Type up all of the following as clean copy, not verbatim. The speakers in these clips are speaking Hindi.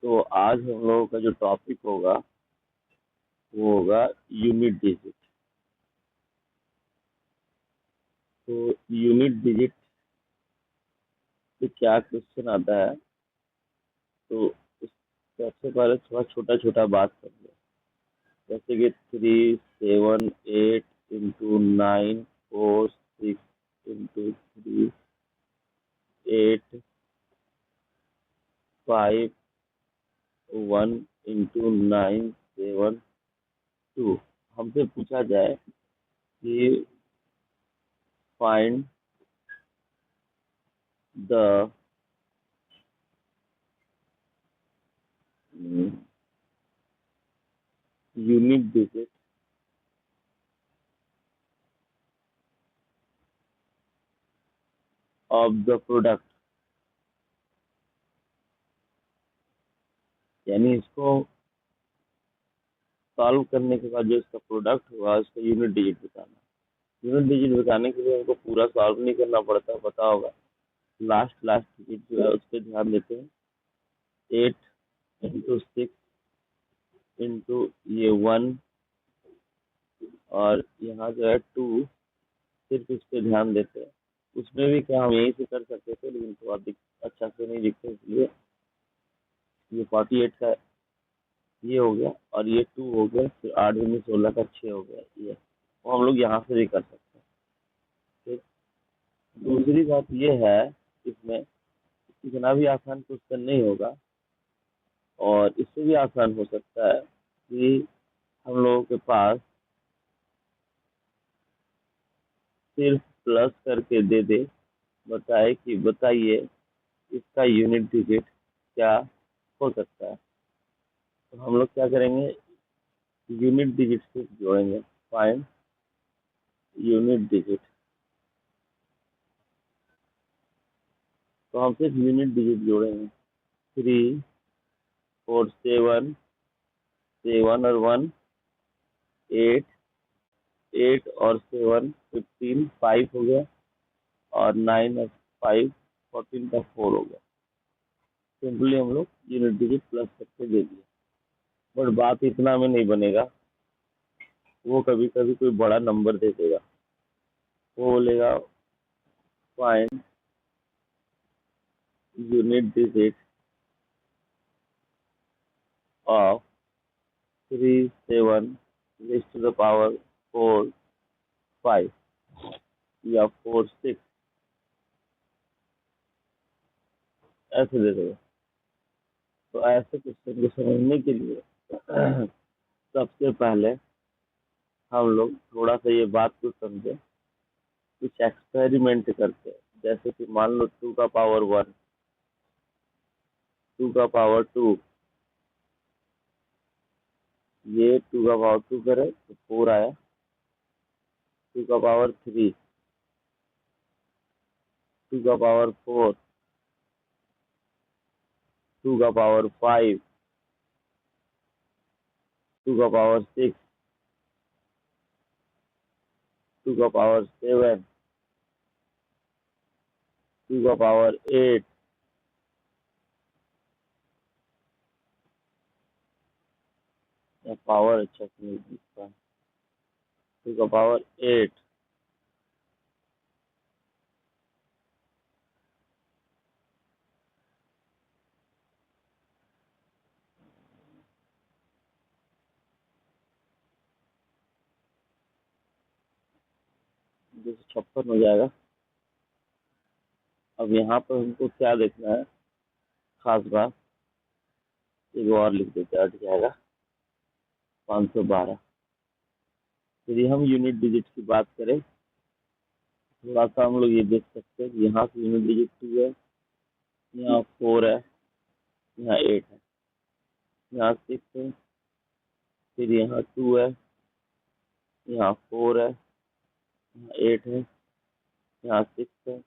तो आज हम लोगों का जो टॉपिक होगा वो होगा यूनिट डिजिट। तो यूनिट डिजिट से क्या क्वेश्चन आता है, तो सबसे पहले थोड़ा छोटा छोटा बात कर ले। जैसे कि 3, 7, 8 इंटू 9, 4, 6 इंटू 3, 8, 5, 1 इंटू 9, 7, 2। हमसे पूछा जाए कि find the unit digit of the product, यानी इसको सॉल्व करने के बाद जो इसका प्रोडक्ट हुआ उसका यूनिट डिजिट बताना। यूनिट डिजिट बताने के लिए हमको पूरा सॉल्व नहीं करना पड़ता, पता होगा। लास्ट लास्ट डिजिट जो है उस पर ध्यान देते हैं। 8 इंटू 6 इंटू ये 1 और यहाँ जो है 2, सिर्फ इस पे ध्यान देते हैं। उसमें भी क्या हम यहीं से कर सकते थे, लेकिन थोड़ा अच्छा से नहीं दिखते, इसलिए ये 48 का ये हो गया और ये 2 हो गया, फिर 8 दूनी 16 का 6 हो गया ये। वो हम लोग यहाँ से भी कर सकते हैं। ठीक। दूसरी बात ये है, इसमें इतना भी आसान क्वेश्चन नहीं होगा और इससे भी आसान हो सकता है कि हम लोगों के पास सिर्फ प्लस करके दे दे, बताए कि बताइए इसका यूनिट डिजिट क्या हो सकता है। तो हम लोग क्या करेंगे, यूनिट डिजिट सिर्फ जोड़ेंगे। Find unit digit. तो हम सिर्फ यूनिट डिजिट जोड़ेंगे। 3, 4, 7, 7 और 1, 8, 8 और 7, 15, 5 हो गया और 9 और 5, 14 का 4 हो गया। सिंपली हम लोग यूनिट डिजिट प्लस करके दे दिए। बट बात इतना में नहीं बनेगा, वो कभी कभी कोई बड़ा नंबर दे देगा। वो बोलेगा find unit digit of 3, 7 raised to the power 4, 5 या 4, 6, ऐसे दे देगा। तो ऐसे क्वेश्चन को समझने के लिए सबसे पहले हम लोग थोड़ा सा ये बात को समझे, कुछ एक्सपेरिमेंट करते हैं। जैसे कि मान लो 2 का पावर 1, 2 का पावर 2, ये 2 का पावर 2 करे तो 4 आया। 2 का पावर 3, 2 का पावर 4, 2 का पावर 5, 2 का पावर 6, 2 का पावर 7, 2 का पावर 8, या पावर अच्छा से नहीं दिखता, 2 का पावर 8, जैसे 56 हो जाएगा। अब यहाँ पर हमको क्या देखना है, खास बात, एक और लिख देते हैं, हट जाएगा 512। यदि हम यूनिट डिजिट की बात करें, थोड़ा सा हम लोग ये देख सकते हैं, यहाँ से यूनिट डिजिट 2 है, यहाँ 4 है, यहाँ 8 है, यहाँ 6 है, फिर यहाँ 2 है, यहाँ 4 है, यहाँ 8 है, यहाँ 6 है,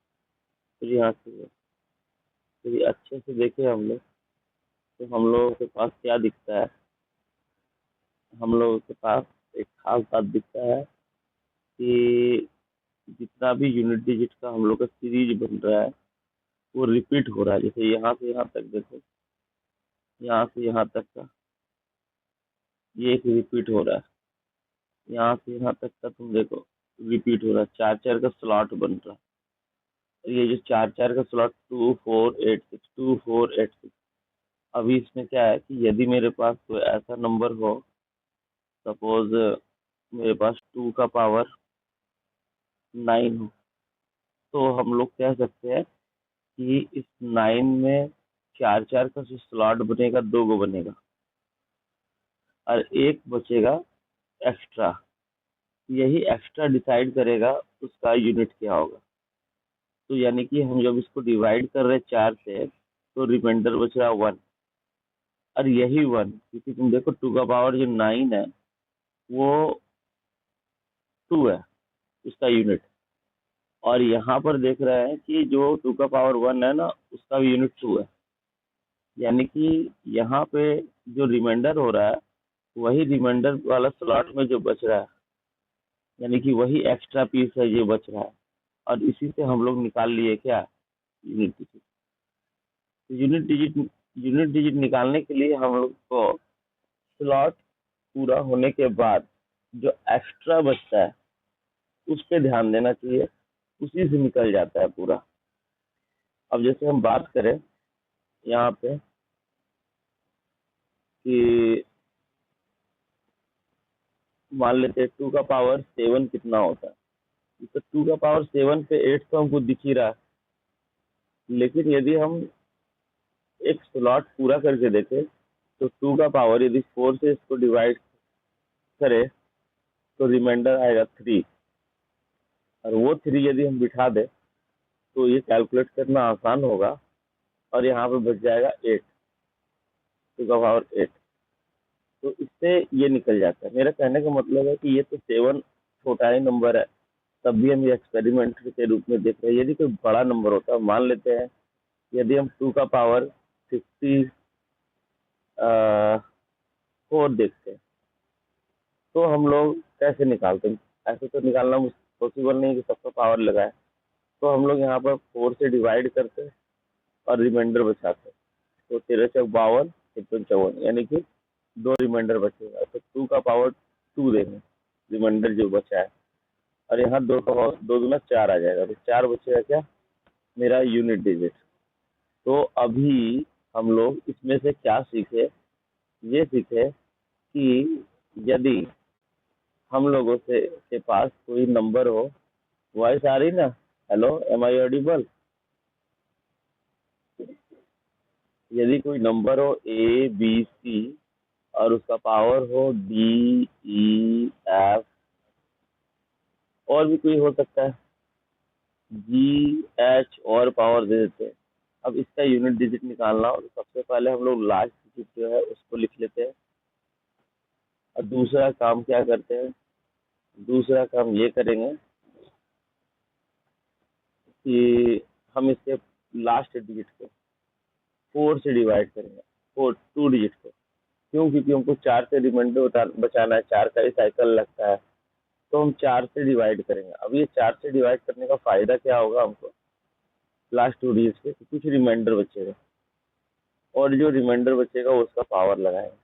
फिर यहाँ 2 है। फिर अच्छे से देखें हम लोग, तो हम लोगों के पास क्या दिखता है, हम लोगों के पास एक खास बात दिखता है कि जितना भी यूनिट डिजिट का हम लोग का सीरीज बन रहा है वो रिपीट हो रहा है। जैसे यहाँ से यहाँ तक देखो, यहाँ से यहाँ तक का ये एक रिपीट हो रहा है, यहाँ से यहाँ तक का तुम देखो रिपीट हो रहा है, चार चार का स्लॉट बन रहा है। ये जो चार चार का स्लॉट 2486 2486, अभी इसमें क्या है कि यदि मेरे पास कोई ऐसा नंबर हो, सपोज मेरे पास 2 का पावर 9 हो, तो हम लोग कह सकते हैं कि इस 9 में चार चार का जो स्लॉट बनेगा 2 गो बनेगा और एक बचेगा एक्स्ट्रा। यही एक्स्ट्रा डिसाइड करेगा उसका यूनिट क्या होगा। तो यानी कि हम जब इसको डिवाइड कर रहे हैं 4 से, तो रिमाइंडर बच रहा 1, और यही 1, क्योंकि तुम देखो 2 का पावर जो 9 है वो 2 है उसका यूनिट, और यहाँ पर देख रहे हैं कि जो 2 का पावर 1 है ना उसका भी यूनिट 2 है। यानी कि यहाँ पे जो रिमाइंडर हो रहा है वही रिमाइंडर वाला स्लॉट में जो बच रहा है, यानी कि वही एक्स्ट्रा पीस है ये बच रहा है, और इसी से हम लोग निकाल लिए क्या, यूनिट डिजिट। तो यूनिट डिजिट निकालने के लिए हम लोग को स्लॉट पूरा होने के बाद जो एक्स्ट्रा बचता है उस पे ध्यान देना चाहिए, उसी से निकल जाता है पूरा। अब जैसे हम बात करें यहाँ पे कि मान लेते हैं 2 का पावर 7 कितना होता है, तो 2 का पावर 7 पे 8 तो हमको दिख ही रहा है, लेकिन यदि हम एक स्लॉट पूरा करके देखें तो 2 का पावर यदि 4 से इसको डिवाइड करें तो रिमाइंडर आएगा 3, और वो 3 यदि हम बिठा दें तो ये कैलकुलेट करना आसान होगा, और यहाँ पे बच जाएगा 8, 2 का पावर 8। तो इससे ये निकल जाता है। मेरा कहने का मतलब है कि ये तो 7 छोटा ही नंबर है, तब भी हम ये एक्सपेरिमेंट के रूप में देख रहे हैं। यदि कोई बड़ा नंबर होता है, मान लेते हैं यदि हम 2 का पावर 54 देखते हैं, तो हम लोग कैसे निकालते हैं? ऐसे तो निकालना पॉसिबल नहीं कि सबका पावर लगाए, तो हम लोग यहाँ पर 4 से डिवाइड करते हैं और रिमाइंडर बचाते हैं। तो 13 चौक 52, 53 54, यानी कि 2 रिमाइंडर बचेगा, तो 2 का पावर 2 देंगे रिमाइंडर जो बचा है, और यहाँ 2 का पावर 2 दूना 4 आ जाएगा, तो 4 बचेगा क्या, मेरा यूनिट डिजिट। तो अभी हम लोग इसमें से क्या सीखे, ये सीखे कि यदि हम लोगों से के पास कोई नंबर हो, वॉइस आ रही ना, हेलो, एम आई ऑडिबल? यदि कोई नंबर हो ए बी सी और उसका पावर हो डी ई एफ, और भी कोई हो सकता है, जी एच, और पावर दे देते हैं। अब इसका यूनिट डिजिट निकालना हो तो सबसे पहले हम लोग लास्ट डिजिट जो है उसको लिख लेते हैं, और दूसरा काम क्या करते हैं, दूसरा काम ये करेंगे कि हम इसके लास्ट डिजिट को 4 से डिवाइड करेंगे, 2 डिजिट को। क्यों? क्योंकि हमको 4 से रिमाइंडर बचाना है, 4 का ही साइकिल लगता है, तो हम 4 से डिवाइड करेंगे। अब ये 4 से डिवाइड करने का फायदा क्या होगा हमको, लास्ट 2 डिजिट पे कुछ रिमाइंडर बचेगा, और जो रिमाइंडर बचेगा उसका पावर लगाएंगे,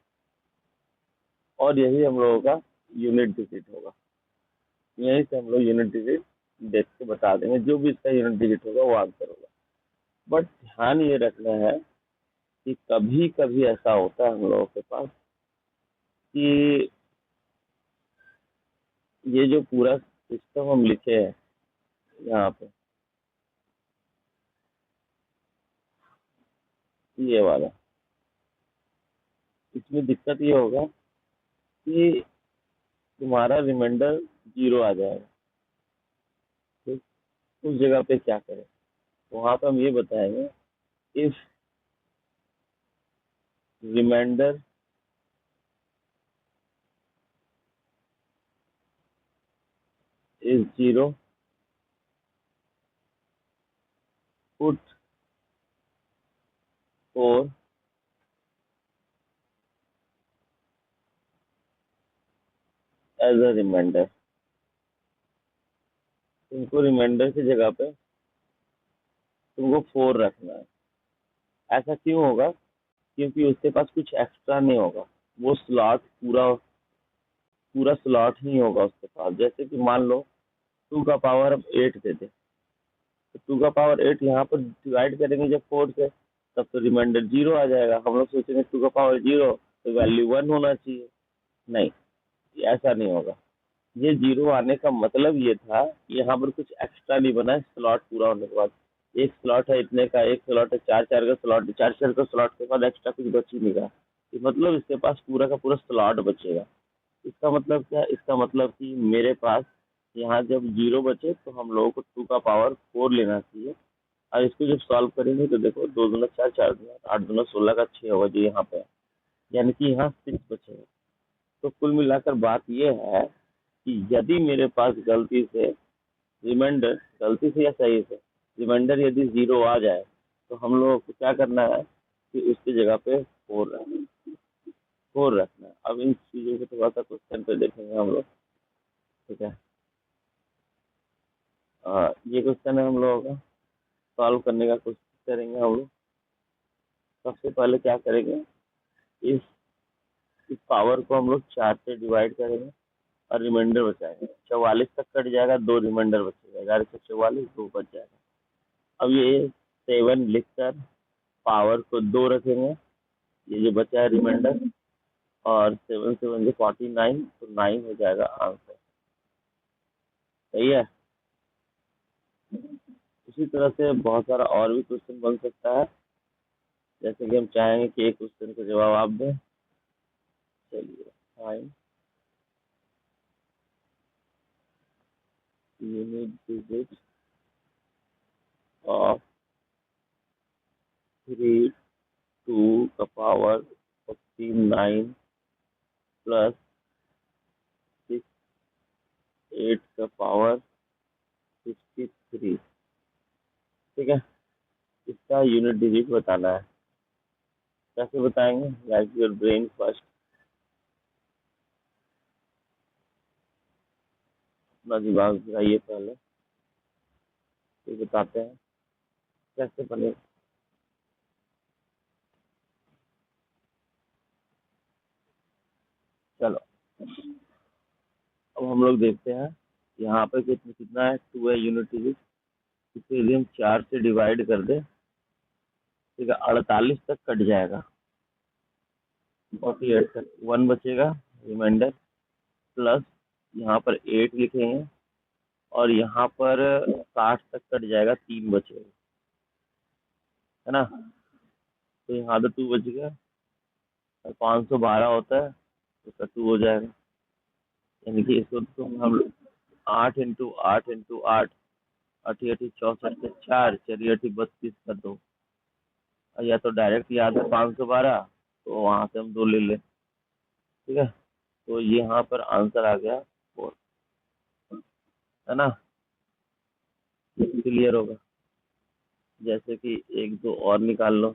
और यही हम लोगों का यूनिट डिजिट होगा। यहीं से हम लोग यूनिट डिजिट देख के बता देंगे, जो भी इसका यूनिट डिजिट होगा वो आंसर होगा। बट ध्यान ये रखना है कि कभी कभी ऐसा होता है हम लोगों के पास कि ये जो पूरा सिस्टम हम लिखे हैं यहाँ पे, ये वाला, इसमें दिक्कत ये होगा कि तुम्हारा रिमाइंडर 0 आ जाएगा। ठीक, उस जगह पे क्या करें, वहां पे हम ये बताएंगे, if reminder is 0, put 4 as a reminder. तुमको रिमाइंडर की जगह पे तुमको 4 रखना है। ऐसा क्यों होगा? क्योंकि उसके पास कुछ एक्स्ट्रा नहीं होगा, वो स्लॉट पूरा पूरा स्लॉट ही होगा उसके पास। जैसे कि मान लो 2 का पावर 8 दे दे, तो 2 का पावर 8 यहाँ पर डिवाइड करेंगे जब 4 से, तब तो रिमाइंडर 0 आ जाएगा। हम लोग सोचेंगे 2 का पावर 0 तो वैल्यू 1 होना चाहिए, नहीं, ऐसा नहीं होगा। ये 0 आने का मतलब ये था कि यहाँ पर कुछ एक्स्ट्रा नहीं बना है स्लॉट पूरा होने के बाद। एक स्लॉट है इतने का, एक स्लॉट है 4 4 का स्लॉट, 4 4 का स्लॉट के बाद एक्स्ट्रा कुछ बच ही नहीं रहा, तो मतलब इसके पास पूरा का पूरा स्लॉट बचेगा। इसका मतलब क्या है? इसका मतलब कि मेरे पास यहाँ जब 0 बचे तो हम लोगों को 2 का पावर 4 लेना चाहिए। और इसको जब सॉल्व करेंगे तो देखो 2 दूना 4, 4 दूना 8, 8 दूना 16 का 6 होगा जो यहाँ पे है, यानी कि यहाँ 6 बचेगा। तो कुल मिलाकर बात ये है कि यदि मेरे पास गलती से रिमाइंडर, गलती से या सही से रिमाइंडर यदि 0 आ जाए, तो हम लोगों को क्या करना है कि उसकी जगह पे 4 रखना है। अब इन चीज़ों को थोड़ा सा क्वेश्चन पे देखेंगे हम लोग, ठीक है। ये क्वेश्चन है हम लोगों का, सॉल्व करने का कोशिश करेंगे हम लोग। सबसे पहले क्या करेंगे, इस इस पावर को हम लोग 4 से डिवाइड करेंगे और रिमाइंडर बचाएंगे। 44 तक कट जाएगा, 2 रिमाइंडर बचेगा, 11 से 44 2 बच जाएगा। अब ये 7 लिखकर पावर को 2 रखेंगे, ये जो बचा है रिमाइंडर, और 7 7 जो 49, तो 9 हो जाएगा आंसर। सही है। इसी तरह से बहुत सारा और भी क्वेश्चन बन सकता है, जैसे कि हम चाहेंगे कि एक क्वेश्चन का जवाब आप दें। चलिए, फाइन यूनिट डिजिट ऑफ 3 2 का पावर 49 प्लस 6 8 का पावर 63, ठीक है। इसका यूनिट डिजिट बताना है। कैसे बताएंगे? लाइक योर ब्रेन फर्स्ट, अपना दिमाग लगाइए पहले, फिर बताते हैं कैसे बने। चलो, अब हम लोग देखते हैं यहाँ पे कितना कितना है, 2 है यूनिट डिजिट। इसे यदि हम 4 से डिवाइड कर दे, ठीक है, 48 तक कट जाएगा, 48 तक 1 बचेगा रिमाइंडर, प्लस यहाँ पर 8 लिखेंगे, और यहाँ पर 60 तक कट जाएगा, 3 बचेगा, है ना। तो यहाँ तो 2 बच गया, और 512 होता है तो उसका 2 हो जाएगा, यानी कि इसको तो हम 8 × 8 × 8, 8 8 64 के 4, चलिए 32 का 2, या तो डायरेक्ट याद है 512, तो वहां से हम 2 ले लें, ठीक है। तो ये यहाँ पर आंसर आ गया 4, है ना। क्लियर होगा। जैसे कि एक दो और निकाल लो।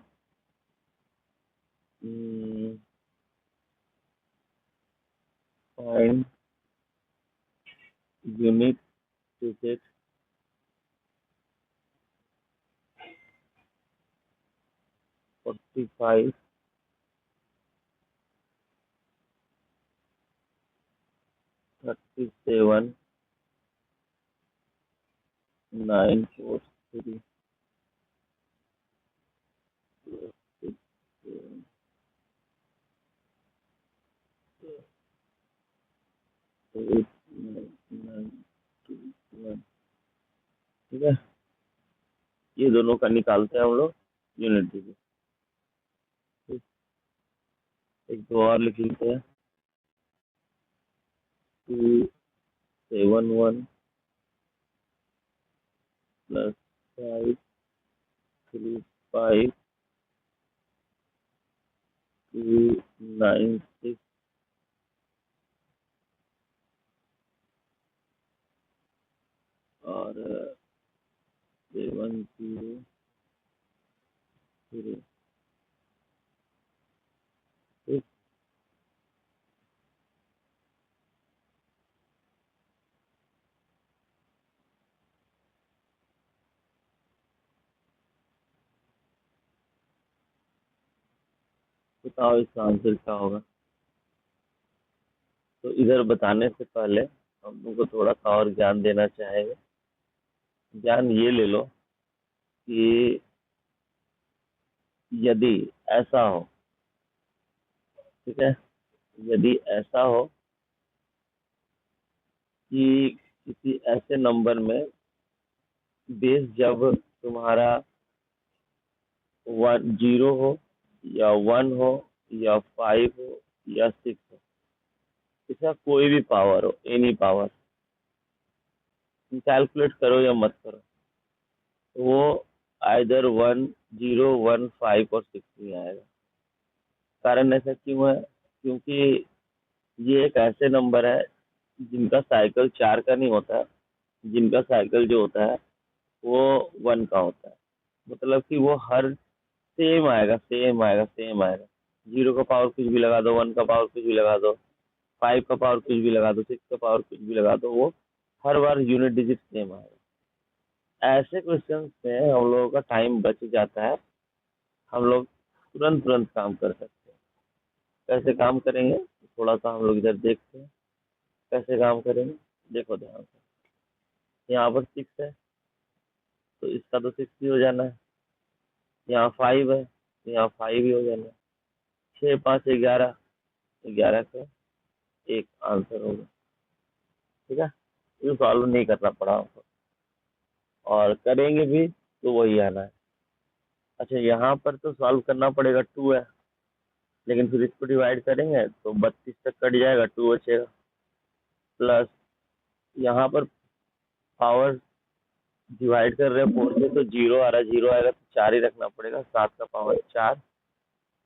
फाइंड यूनिट डिजिट (45, 37, 943, 8 9 2 1, ठीक है। ये दोनों का निकालते हैं हम लोग यूनिट डिजिट। एक दो और लिख लेते हैं, 271 प्लस 535 296 और 700, ठीक। बताओ इसका आंसर क्या होगा। तो इधर बताने से पहले हम लोग को थोड़ा सा और ज्ञान देना चाहेंगे। ज्ञान ये ले लो कि यदि ऐसा हो, ठीक है, यदि ऐसा हो कि किसी ऐसे नंबर में बेस जब तुम्हारा 0 हो या 1 हो या 5 हो या 6 हो, इसका कोई भी पावर हो, एनी पावर, कैलकुलेट करो या मत करो, तो वो आइदर 1, 0, 1, 5 और 6 नहीं आएगा। कारण ऐसा क्यों है? क्योंकि ये एक ऐसे नंबर है जिनका साइकिल 4 का नहीं होता है, जिनका साइकिल जो होता है वो 1 का होता है। मतलब कि वो हर सेम आएगा, सेम आएगा, सेम आएगा। 0 का पावर कुछ भी लगा दो, 1 का पावर कुछ भी लगा दो, 5 का पावर कुछ भी लगा दो, 6 का पावर कुछ भी लगा दो, वो हर बार यूनिट डिजिट सेम आएगा। ऐसे क्वेश्चन में हम लोगों का टाइम बच जाता है, हम लोग तुरंत तुरंत काम कर सकते हैं। कैसे काम करेंगे, थोड़ा सा हम लोग इधर देखते हैं कैसे काम करेंगे। देखो ध्यान से, यहाँ पर 6 है तो इसका तो 6 ही हो जाना है। यहाँ 5 है तो यहाँ 5 ही हो जाना है। 6, 5, 11, 11 का एक आंसर होगा। ठीक है, ये सॉल्व नहीं करना पड़ा हमको, और करेंगे भी तो वही आना है। अच्छा, यहाँ पर तो सॉल्व करना पड़ेगा, 2 है, लेकिन फिर इसको डिवाइड करेंगे तो 32 तक कट जाएगा, 2 बचेगा। प्लस यहाँ पर पावर डिवाइड कर रहे हैं 4 से, तो 0 आ रहा है, 0 आएगा तो 4 ही रखना पड़ेगा, 7 का पावर 4,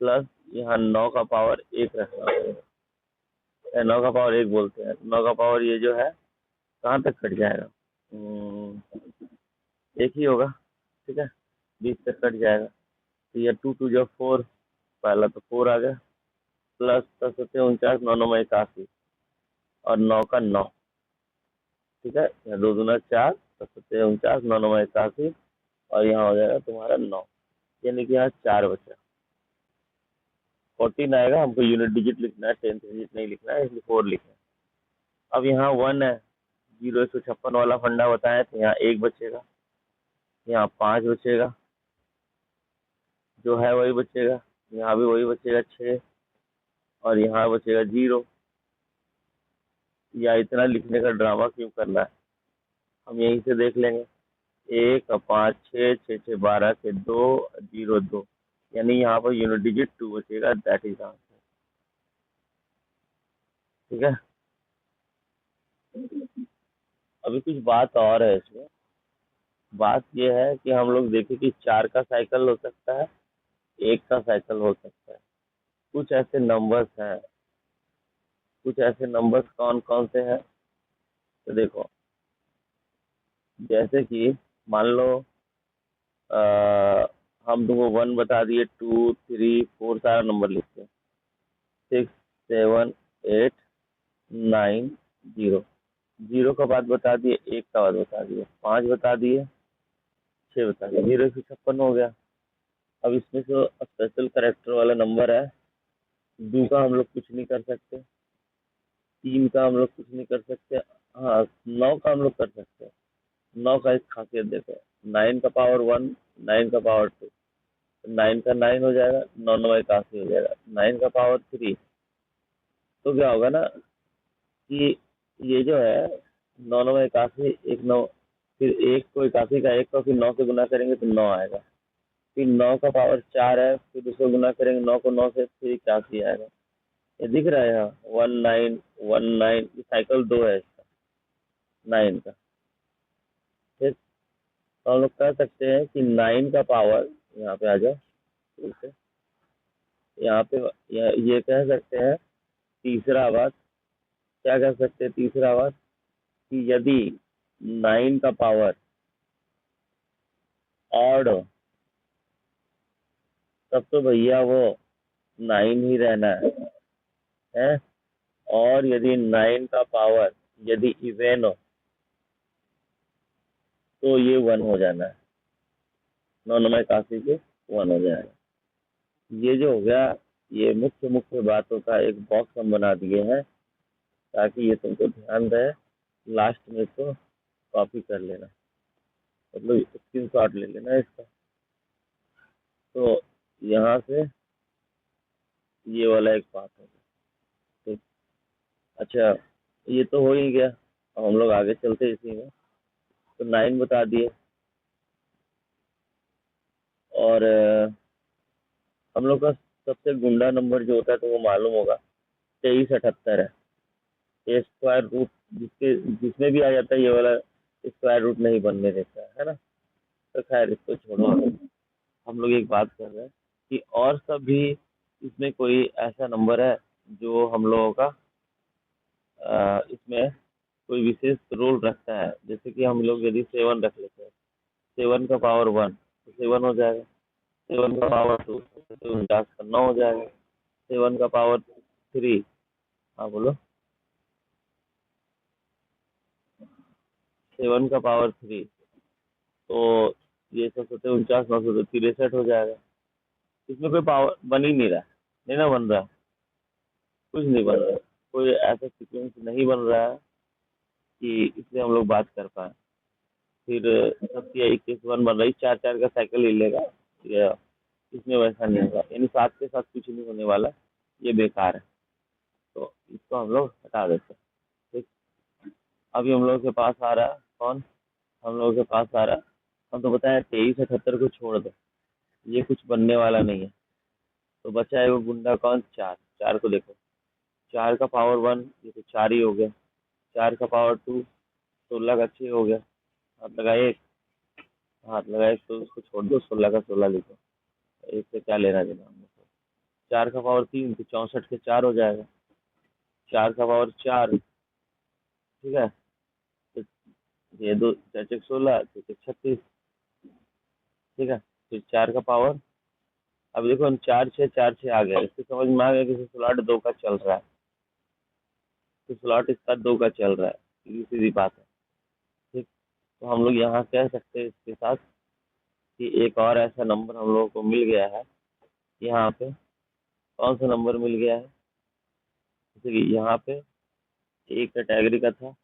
प्लस यहाँ 9 का पावर 1 रखना पड़ेगा। 9 का पावर 1 बोलते हैं, 9 का पावर ये जो है कहाँ तक कट जाएगा, 1 ही होगा। ठीक है, 20 तक कट जाएगा, तो ये 2 2 जो 4, पहला तो 4 आ गया, प्लस 10 49, 9 9 81, और 9 का 9। ठीक है, यहाँ 2 दूना 4, 10 49, 9 9 81, और यहाँ हो जाएगा तुम्हारा 9, यानी कि यहाँ 4 बचा। 14 आएगा, हमको यूनिट डिजिट लिखना है, 10th डिजिट नहीं लिखना है, इसलिए 4 लिखना है। अब यहाँ 1 है, 0 156 वाला फंडा बताया, तो यहाँ 1 बचेगा, यहाँ 5 बचेगा, जो है वही बचेगा, यहाँ भी वही बचेगा 6, और यहाँ बचेगा 0। या इतना लिखने का ड्रामा क्यों करना है, हम यहीं से देख लेंगे। 1 और 5, 6, 6 6 12 के 2, 0 2, यानी यहाँ पर यूनिट डिजिट 2 बचेगा, दैट इज आंसर। ठीक है, अभी कुछ बात और है इसमें। बात यह है कि हम लोग देखें कि 4 का साइकिल हो सकता है, 1 का साइकिल हो सकता है। कुछ ऐसे नंबर्स हैं, कुछ ऐसे नंबर्स कौन कौन से हैं, तो देखो, जैसे कि मान लो हम तुमको 1 बता दिए, 2 3 4 सारा नंबर लिखते हैं, 6 7 8 9 0, 0 का बाद बता दिए, 1 का बाद बता दिए, 5 बता दिए, 6 बता दिए, 0 से 56 हो गया। अब इसमें जो स्पेशल करेक्टर वाला नंबर है, 2 का हम लोग कुछ नहीं कर सकते, 3 का हम लोग कुछ नहीं कर सकते, हाँ 9 का हम लोग कर सकते हैं। 9 का एक खासियत देखो, 9 का पावर 1, 9 का पावर 2, 9 का 9 हो जाएगा, 9 9 81 हो जाएगा, 9 का पावर 3, तो क्या होगा ना कि ये जो है 9 9 81, एक 9, फिर एक को 81 का, एक को फिर 9 से गुना करेंगे तो 9 आएगा, फिर 9 का पावर 4 है, फिर उसको गुना करेंगे 9 को 9 से, फिर 81 आएगा। ये दिख रहा है यहाँ 19 19, ये साइकिल 2 है इसका, 9 का। फिर तो हम लोग कह सकते हैं कि 9 का पावर, यहाँ पे आ जाओ, ठीक है, यहाँ पे ये कह सकते हैं तीसरा बात, क्या कह सकते हैं तीसरा बात, कि यदि 9 का पावर ऑड हो, तब तो भैया वो 9 ही रहना है। और यदि 9 का पावर यदि इवेन हो, तो ये 1 हो जाना है, 9 9 81 के 1 हो जाएगा। ये जो हो गया, ये मुख्य मुख्य बातों का एक बॉक्स हम बना दिए हैं ताकि ये तुमको ध्यान रहे, लास्ट में इसको कॉपी कर लेना, मतलब स्क्रीनशॉट ले लेना इसका। तो यहाँ से ये वाला एक पार्ट हो गया। ठीक, अच्छा ये तो हो ही गया। अब हम लोग आगे चलते इसी में। तो 9 बता दिए, और हम लोग का सबसे गुंडा नंबर जो होता है तो वो मालूम होगा, 2378 है। ये स्क्वायर रूट जिसमें भी आ जाता है ये वाला स्क्वायर रूट नहीं बनने देता है ना। तो खैर इसको छोड़ो, हम लोग एक बात कर रहे हैं कि और सब भी इसमें कोई ऐसा नंबर है जो हम लोगों का इसमें कोई विशेष रोल रखता है। जैसे कि हम लोग यदि 7 रख लेते हैं, 7 का पावर 1 तो 7 हो जाएगा, 7 का पावर 2 तो 49 का 9 हो जाएगा, 7 का पावर 3, हाँ बोलो, 7 का पावर 3 तो ये 149 9 63 हो जाएगा। इसमें कोई पावर बन ही नहीं रहा है, नहीं ना बन रहा है, कुछ नहीं बन रहा है, कोई ऐसा सीक्वेंस नहीं बन रहा है कि इसलिए हम लोग बात कर पाए। फिर सबसे 21 बन रही, 4 4 का साइकिल ही लेगा, या इसमें वैसा नहीं होगा, यानी 7 के साथ कुछ नहीं होने वाला, ये बेकार है। तो इसको हम लोग हटा देते हैं। ठीक, अभी हम लोग के पास आ रहा है कौन, हम लोगों के पास आ रहा है, हम तो बताया 2378 को छोड़ दो, ये कुछ बनने वाला नहीं है। तो बचा है वो गुंडा कौन, 4। 4 को देखो, 4 का पावर 1 ये तो 4 ही हो गया, 4 का पावर 2 16 का 6 हो गया, हाथ लगाए एक, हाथ लगाए तो उसको छोड़ दो, 16 का 16 लिखो, एक से क्या लेना देना हम लोग को। 4 का पावर 3 तो 64 के 4 हो जाएगा, 4 का पावर 4, ठीक है, तो ये दो 4 16 तो 36, ठीक है। फिर 4 का पावर, अब देखो हम 4 6 आ गया, इससे समझ में आ गया कि स्लॉट 2 का चल रहा है, तो स्लॉट इसका 2 का चल रहा है, सीधी सीधी बात है। ठीक, तो हम लोग यहाँ कह सकते हैं इसके साथ कि एक और ऐसा नंबर हम लोगों को मिल गया है यहाँ पे। कौन सा नंबर मिल गया है, जैसे कि यहाँ पे एक कैटेगरी का था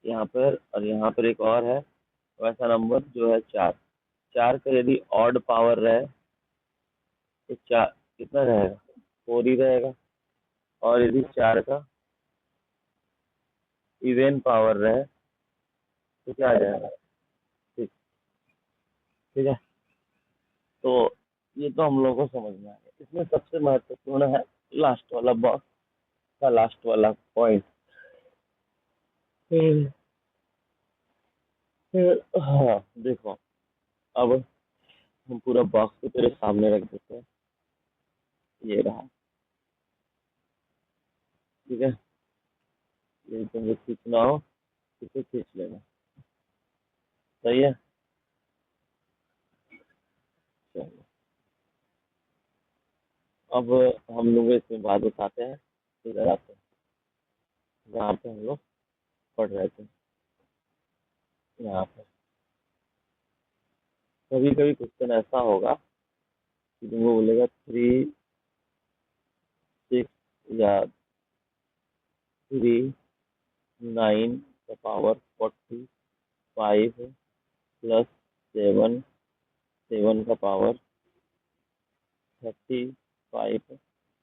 यहाँ पर, और यहाँ पर एक और है वैसा नंबर जो है 4। 4 का यदि ऑड पावर रहे तो 4 कितना रहेगा, 4 ही रहेगा, और यदि 4 का इवन पावर रहे तो क्या आ जाएगा। ठीक, ठीक है, तो ये तो हम लोगों को समझ में आ गया। इसमें सबसे महत्वपूर्ण है लास्ट वाला बॉक्स का लास्ट वाला पॉइंट। हाँ देखो, अब हम पूरा बॉक्स को तेरे सामने रख देते हैं, ये रहा, ठीक है। ये तुमको खींचना हो इसे खींच लेना, सही है। चलो, अब हम लोग इसमें बात बताते हैं, इधर आते हैं जहाँ पे हम लोग पढ़ रहे थे। यहाँ पे कभी कभी क्वेश्चन ऐसा होगा कि तुमको बोलेगा 3 6 या 3 9 का पावर 45 प्लस 7 7 का पावर 35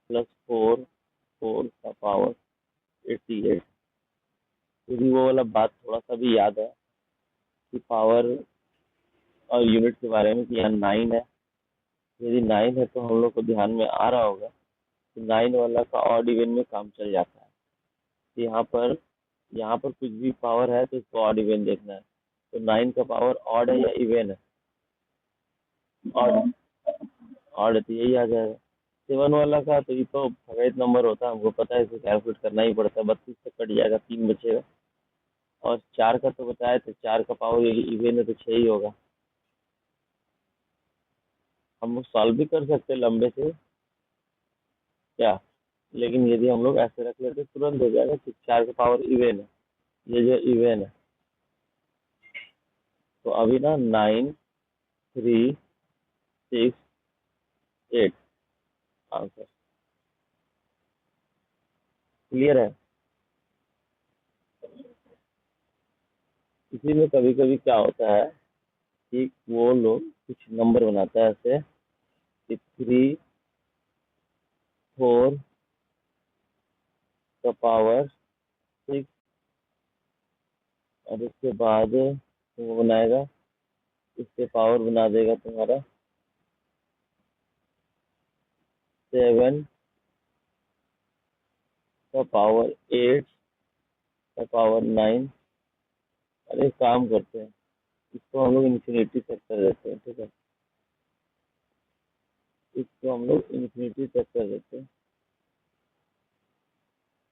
प्लस 4 4 का पावर 88। यदि वो वाला बात थोड़ा सा भी याद है कि पावर और यूनिट के बारे में कि यहाँ 9 है, यदि 9 है तो हम लोग को ध्यान में आ रहा होगा कि 9 वाला का ऑड इवन में काम चल जाता है। तो यहाँ पर कुछ भी पावर है तो इसको ऑड इवन देखना है। तो 9 का पावर ऑड है या इवन है, ऑड, ऑड है तो यही आ जाएगा। 7 वाला का तो ये तो भगाइत नंबर होता है, हमको पता है, इसे कैलकुलेट करना ही पड़ता है, 32 से कट जाएगा 3 बचेगा। और 4 का तो बताया, तो 4 का पावर यदि इवन है तो 6 ही होगा। हम लोग सॉल्व भी कर सकते हैं लंबे से क्या, लेकिन यदि हम लोग ऐसे रख लेते तुरंत हो जाएगा कि 4 का पावर इवन है, ये जो इवन है। तो अभी ना 9 3 6 8 आंसर। क्लियर है। इसी में कभी कभी क्या होता है कि वो लोग कुछ नंबर बनाता है ऐसे कि 3 4 का पावर 6, और उसके बाद वो बनाएगा, इसके पावर बना देगा तुम्हारा 7 का पावर 8 का पावर 9। अरे काम करते हैं, इसको हम लोग इन्फिनिटी सेट कर देते हैं, ठीक है। इसको हम लोग इन्फिनिटी सेट कर देते हैं।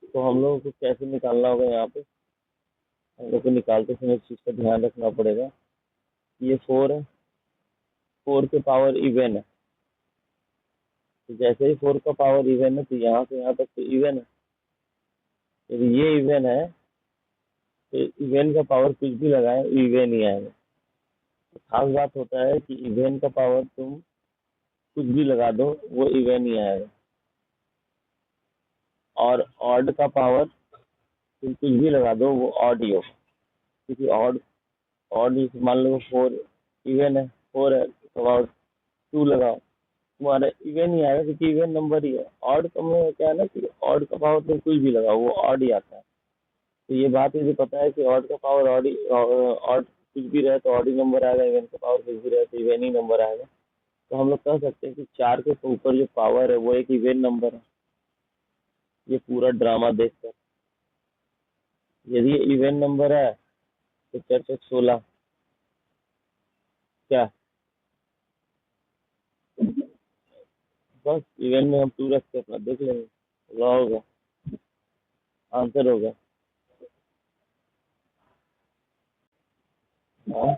तो हम लोगों को कैसे निकालना होगा यहाँ पे, हम लोग को निकालते समय इस चीज का ध्यान रखना पड़ेगा। ये 4 है, 4 के पावर इवन है, तो जैसे ही 4 का पावर इवन है तो यहाँ से यहाँ तक तो इवन है। यदि ये इवन है तो इवन का पावर कुछ भी लगाए इवन ही आएगा। तो खास बात होता है कि इवन का पावर तुम कुछ भी लगा दो वो इवन ही आएगा, और ऑड का पावर तुम कुछ भी लगा दो वो ऑड ही होगा। क्योंकि ऑड ऑड मान लो 4 इवन है, 4 है तो पावर 2 लगाओ, तुम्हारा इवन ही आएगा क्योंकि इवन नंबर ही है। ऑड का में क्या है ना कि ऑड का पावर तुम कुछ भी लगाओ वो ऑड ही आता है। तो ये बात मुझे पता है कि ऑड का पावर ऑड ही, ऑड कुछ भी रहे तो ऑड ही नंबर आएगा, इवन का पावर कुछ भी रहे तो इवन ही नंबर आएगा। तो हम लोग कह सकते हैं कि 4 के ऊपर जो पावर है वो एक इवन नंबर है। ये पूरा ड्रामा देखकर यदि ये इवन नंबर है तो 4 4 16 क्या, बस इवन में हम 2 रख के अपना देख लेंगे, होगा होगा आंसर होगा। हाँ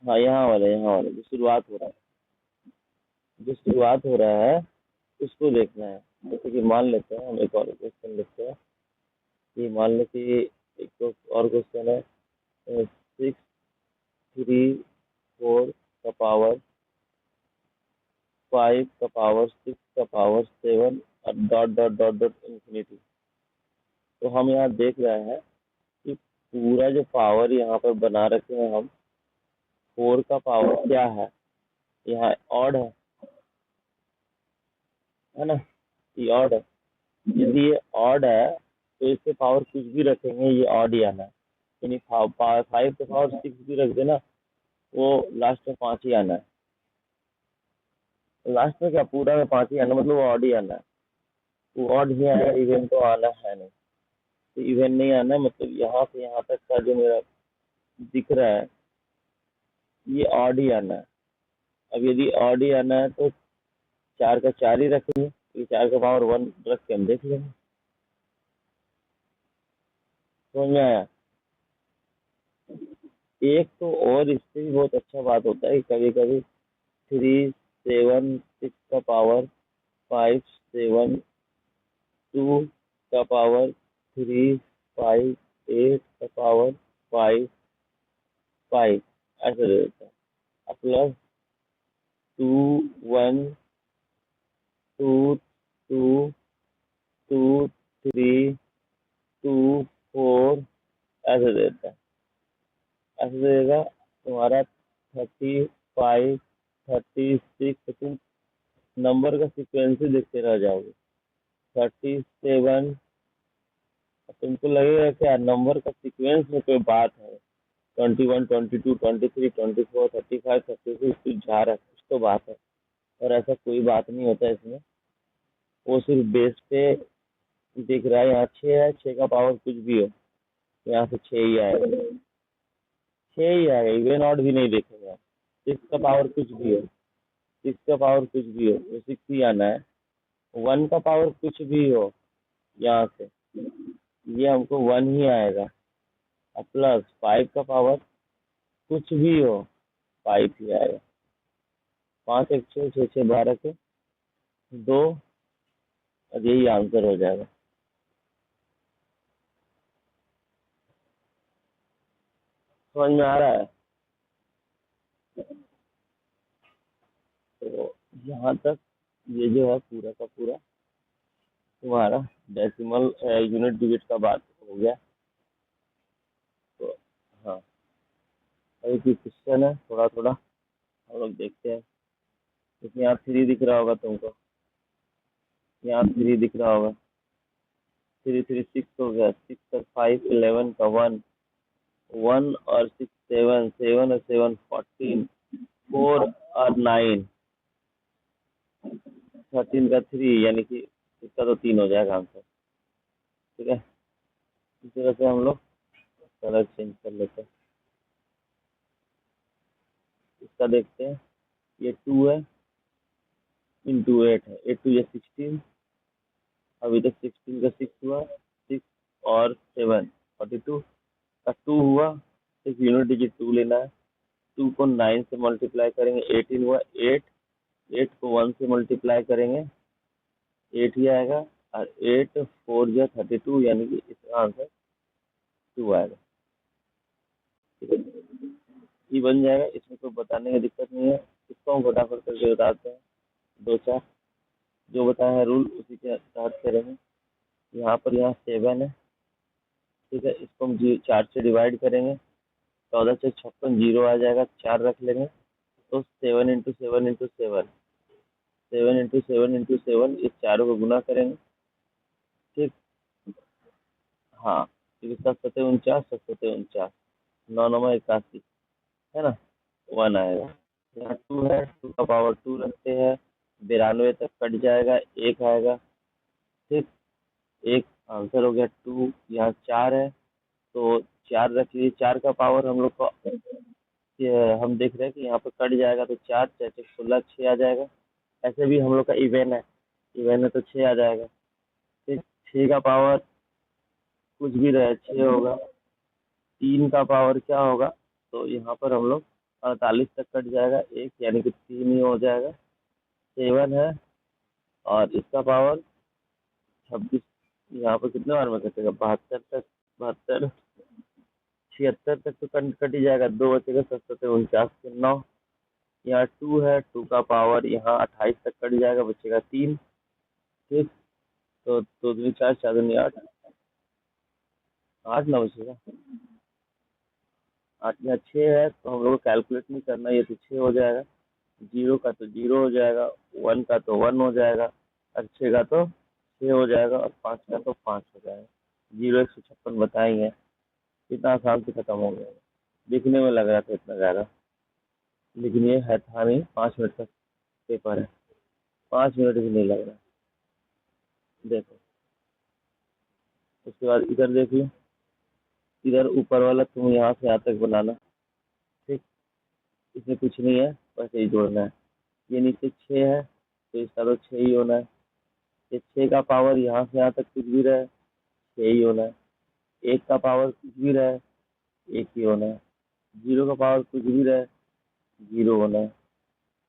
हाँ, यहाँ वाला जो शुरुआत हो रहा है, जो शुरुआत हो रहा है उसको देखना है। जैसे कि मान लेते हैं हम एक और क्वेश्चन लिखते हैं कि मान लो कि एक तो और क्वेश्चन है 6 3 4 का पावर 5 का पावर 6 का पावर 7 और dot dot dot dot infinity. तो हम यहाँ देख रहे हैं कि पूरा जो पावर यहाँ पर बना रखे हैं हम, 4 का पावर क्या है, यहाँ ऑड है ना, ये ऑड है। यदि ये ऑड है तो इसके पावर कुछ भी रखेंगे ये ऑड ही आना है। यानी 5 के पावर 6 भी रख देना वो लास्ट में 5 ही आना है। लास्ट में क्या पूरा में 5 ही आना, मतलब वो ऑड ही आना है। वो ऑड ही आना, इवन तो आना है नहीं। तो इवन नहीं आना, मतलब यहाँ से यहाँ तक का जो मेरा दिख रहा है ये ऑड ही आना है। अब यदि ऑड ही आना है तो 4 का 4 ही रखेंगे, ये 4 का पावर 1 रख के हम देख लेंगे। समझ में आया। एक तो और इससे भी बहुत अच्छा बात होता है कि कभी कभी 3 7 6 का पावर 5 7 2 का पावर 3 5 8 का पावर 5 5 ऐसे दे देता है। प्लस 2 1 2 2 2 3 2 4 ऐसे देता है। ऐसे देगा तुम्हारा 35 36, तुम नंबर का सीक्वेंस ही देखते रह जाओगे। 37, तुमको लगेगा क्या नंबर का सीक्वेंस में कोई बात है। 21 22 23 24 35 36 कुछ जा रहा है, कुछ तो बात है। और ऐसा कोई बात नहीं होता इसमें, वो सिर्फ बेस पे दिख रहा है। यहाँ 6 है, 6 का पावर कुछ भी हो, यहाँ से 6 ही आएगा, 6 ही आएगा, इवन ऑड भी नहीं देखेगा। 6 का पावर कुछ भी हो, 6 का पावर कुछ भी हो तो 6 ही आना है। 1 का पावर कुछ भी हो यहाँ से, ये हमको 1 ही आएगा। और प्लस 5 का पावर कुछ भी हो 5 ही आएगा। 5 1 6 6 6 12 के 2, और यही आंसर हो जाएगा। समझ में आ रहा है। यहाँ तक ये जो है पूरा का पूरा तुम्हारा डेसिमल यूनिट डिजिट का बात हो गया। तो हाँ, अभी भी क्वेश्चन है, थोड़ा थोड़ा हम लोग देखते हैं। इसमें यहाँ 3 दिख रहा होगा तुमको, यहाँ 3 दिख रहा होगा। 3 3 6 हो गया, 6 और 5 11 का 1, 1 और 6 7, 7 और 7 14, 4 और 9 13 का 3, यानी कि इसका तो 3 हो जाएगा आंसर। ठीक है, इस तरह से हम लोग कलर चेंज कर लेते हैं। इसका देखते हैं, ये 2 है इंटू 8 है, 8 2 या 16, अभी तक 16 का 6 हुआ, 6 और 7 42 का 2 हुआ। एक यूनिट डिजिट 2 लेना है। 2 को 9 से मल्टीप्लाई करेंगे 18 हुआ, 8 8 को 1 से मल्टीप्लाई करेंगे 8 ही आएगा, और 8 4 या 32, यानी कि इसका आंसर 2 आएगा। ठीक है, ये बन जाएगा, इसमें कोई बताने की दिक्कत नहीं है। इसको हम फटाफट करके बताते हैं। 2 4 जो बताया है रूल उसी के तहत करेंगे। यहाँ पर यहाँ 7 है। ठीक है, इसको हम 4 से डिवाइड करेंगे, 14 से 56 जीरो आ जाएगा, 4 रख लेंगे। तो 7 इंटू 7 इंटू 7, 7 इंटू 7 इंटू 7, इस चारों को गुना करेंगे। ठीक, हाँ, फिर 7 7 49, 7 7 49, 9 9 81, है ना, 1 आएगा। यहाँ 2 है, 2 का पावर 2 रखते हैं, 92 तक कट जाएगा, 1 आएगा। ठीक, एक आंसर हो गया 2। यहाँ 4 है, तो 4 रख लीजिए। 4 का पावर हम लोग को हम देख रहे हैं कि यहाँ पर कट जाएगा, तो 4 4 16, 6 आ जाएगा। ऐसे भी हम लोग का इवेन है, इवेन है तो 6 आ जाएगा। ठीक, 6 का पावर कुछ भी रहे 6 होगा। 3 का पावर क्या होगा, तो यहाँ पर हम लोग 48 तक कट जाएगा, एक यानी कि 3 ही हो जाएगा। 7 है, और इसका पावर 26, यहाँ पर कितने बार में कटेगा, 72 तक, 72 76 तक तो कट ही जाएगा, 2 बचेगा, 7 7 49 के 9। यहाँ 2 है, 2 का पावर यहाँ 28 तक कट जाएगा, बचेगा 3। ठीक, तो 2 दूनी 4, 4 दूनी 8, 8 ना बचेगा, 8 या 6 है, तो हम लोग को कैलकुलेट नहीं करना, ये तो 6 हो जाएगा। 0 का तो 0 हो जाएगा, 1 का तो 1 हो जाएगा, और 6 का तो 6 हो जाएगा, और 5 का तो 5 हो जाएगा। 0 156 बताएंगे, इतना आसान से खत्म हो गया। दिखने में लग रहा था इतना ज़्यादा, लेकिन ये है था नहीं। 5 मिनट का पेपर है, 5 मिनट भी नहीं लग रहा। देखो, उसके बाद इधर देख लो, इधर ऊपर वाला तुम यहाँ से यहाँ तक बनाना। ठीक, इसमें कुछ नहीं है, बस यही जोड़ना है। ये नीचे 6 है, तो इसका तो 6 ही होना है। ये 6 का पावर यहाँ से यहाँ तक कुछ भी रहे, 6 ही होना है। 1 का पावर कुछ भी रहे, 1 ही होना है। 0 का पावर कुछ भी रहे, 0 होना है।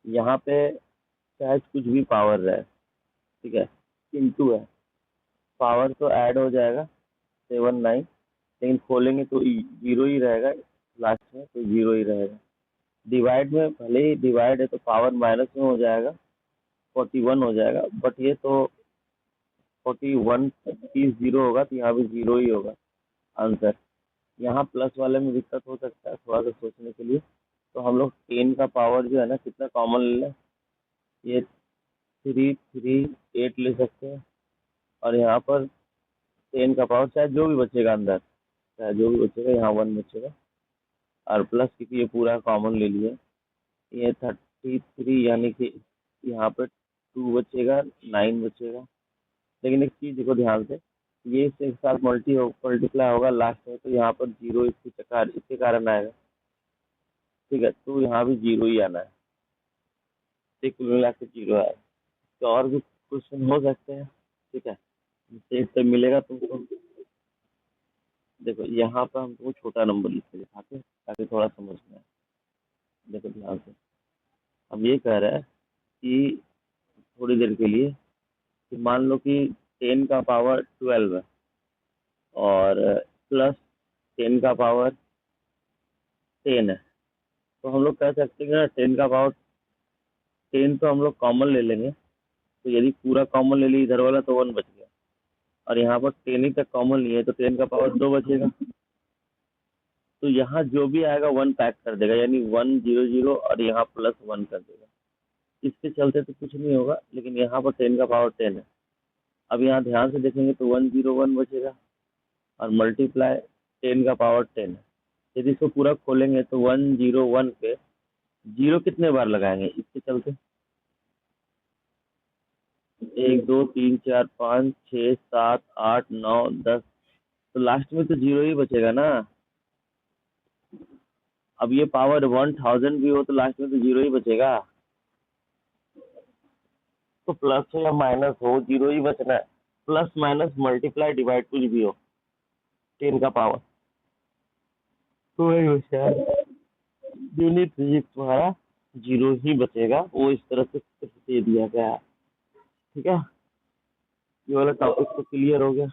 यहाँ पे चाहे कुछ भी पावर रहे, ठीक है, इंटू है, पावर तो ऐड हो जाएगा 7 9, लेकिन खोलेंगे तो 0 ही रहेगा, लास्ट में तो 0 ही रहेगा। डिवाइड में भले ही डिवाइड है तो पावर माइनस में हो जाएगा, 41 हो जाएगा, बट ये तो 41 की 0 होगा, तो यहाँ भी 0 ही होगा आंसर। यहाँ प्लस वाले में दिक्कत हो सकता है थोड़ा सा सोचने के लिए, तो हम लोग 10 का पावर जो है ना, कितना कॉमन ले लें, ये 3 3 8 ले सकते हैं, और यहाँ पर 10 का पावर चाहे जो भी बचेगा अंदर, चाहे जो भी बचेगा, यहाँ 1 बचेगा, और प्लस क्योंकि ये पूरा कॉमन ले लिए, ये 33, यानी कि यहाँ पे 2 बचेगा, 9 बचेगा। लेकिन एक चीज देखो ध्यान से, ये इसके साथ मल्टीप्लाई होगा लास्ट में, तो यहाँ पर 0 इसके कारण आएगा। ठीक है, तो यहाँ भी 0 ही आना है, ठीक, कुल मिला के 0 आएगा। तो और भी क्वेश्चन हो सकते हैं। ठीक है, जिससे इससे मिलेगा तुमको। देखो यहाँ पर हम तुमको छोटा नंबर लिख के दिखाते हैं, ताकि थोड़ा समझ में आए। देखो ध्यान से, हम ये कह रहे हैं कि थोड़ी देर के लिए, कि मान लो कि 10 का पावर 12 है, और प्लस 10 का पावर 10 है, तो हम लोग कह सकते हैं ना 10 का पावर 10 तो हम लोग कॉमन ले लेंगे, तो यदि पूरा कॉमन ले लिया इधर वाला तो 1 बच गया, और यहाँ पर 10 ही तक कॉमन लिए तो 10 का पावर 2 बचेगा। तो यहाँ जो भी आएगा 1 पैक कर देगा, यानी 1 0 0 और यहाँ +1 कर देगा। इसके चलते तो कुछ नहीं होगा, लेकिन यहाँ पर 10 का पावर 10 है। अब यहाँ ध्यान से देखेंगे तो 1 0 1 बचेगा और मल्टीप्लाई 10 का पावर 10 है। यदि इसको पूरा खोलेंगे तो 1 0 1 पे 0 कितने बार लगाएंगे इसके चलते, 1 2 3 4 5 6 7 8 9 10, तो लास्ट में तो 0 ही बचेगा ना। अब ये पावर 1000 भी हो तो लास्ट में तो 0 ही बचेगा, तो प्लस हो या माइनस हो 0 ही बचना है। प्लस माइनस मल्टीप्लाई डिवाइड कुछ भी हो 10 का पावर तो वही बचा है। यूनिट डिजिट तुम्हारा 0 ही बचेगा, वो इस तरह से दे दिया गया है। ठीक है, ये वाला टॉपिक तो क्लियर हो गया।